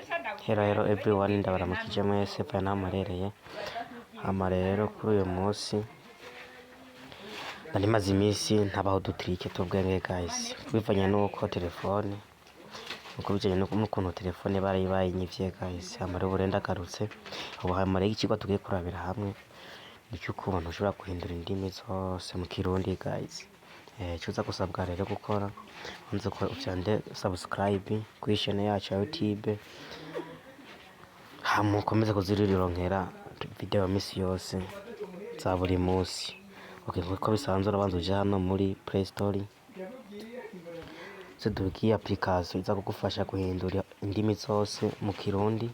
Hello everyone, ndabaramukije mwese pa namarereye hama rero kuri uyu munsi nari maze iminsi ntabaho dutrike tubwenge guys, bivanye nuko telefone uko bijanye n'ukuntu telefone barayinyivye guys. Hama rero burenda karutse ubu hama rero ikigo tugiye kurabira hamwe icy'ukuntu ushobora guhindura indimi zose mu Kirundi guys. Cyuza gusabwa rero gukora unze ko ucyande subscribe kuri channel yacu ya YouTube, hama ukomeze kuzirironkera video misi yose za buri munsi. Okay, nkuko bisanzwe urabanza uje hano muri Play Store tudukiye application iza kugufasha guhindura indimi zose mu Kirundi.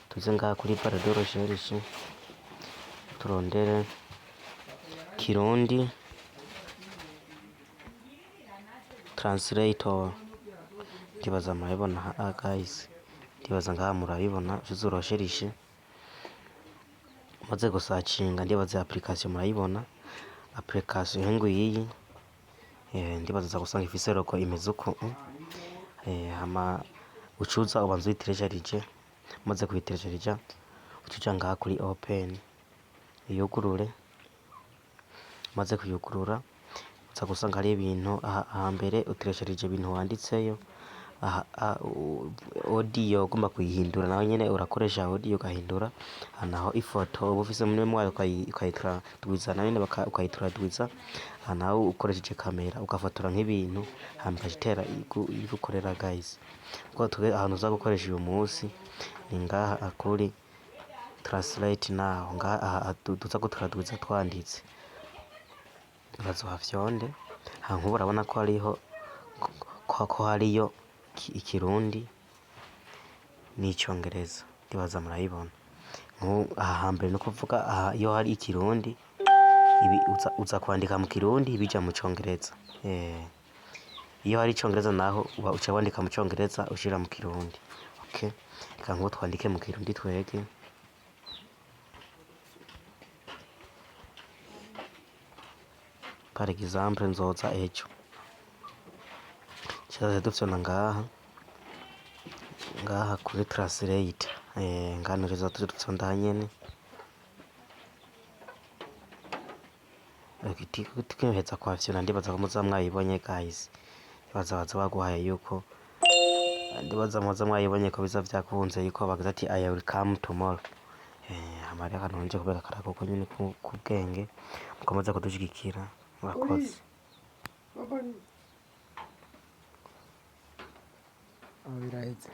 Tuze ngaha kuri barre de recherche turondere Kirundi translator, ndibaza murabibona guys, ndibaza ngaha murabibona uzurosherishe maze gusacinga, ndibaza application murayibona. Application hengu iyi ndibaza za gusanga ifise logo imeze uko hama ucuza ubanza uyiterejarije, maze kuyiterejarija ucuja ngaha kuri open iyugurure, maze kuyugurura uza gusanga ari ibintu ahambere uteresharije ibintu wanditseyo. Audio ugomba kuyihindura nawe nyene urakoresha audio ugahindura, naho ifoto uba ufise muri mwayo ukayitraduiza nawe nyene ukayitraduiza, nawe ukoresheje kamera ugafotora nk'ibintu hama ukagitera igukorera guys. Kuko tuge ahantu uza gukoresha uyu munsi ni ngaha kuri translate now, ngaha tuza gutraduiza twanditse urazohafyonde. Nkubu urabona ko hariho ko hariyo Ikirundi n'icyongereza, ndibaza murayibona. Aha hambere no kuvuga iyo hari Ikirundi ibi uza kwandika mu Kirundi bija mu Cyongereza. Iyo hari Icyongereza naho uca wandika mu Cyongereza ushira mu Kirundi. Okay, reka ngo twandike mu Kirundi twege. Par exemple nzoza ejo cyaza dufyona ngaha kuri translate ngano cyaza dufyonda nyene tukiheza kwafyona. Ndibaza ko muza mwayibonye guys, ndibaza baguhaye yuko, ndibaza muza mwayibonye ko biza vyakunze yuko bagaza ati I will come tomorrow. Amari akanonje kubera karako ko nyine ku bwenge mukomeza kudushigikira, murakoze. Biraheze.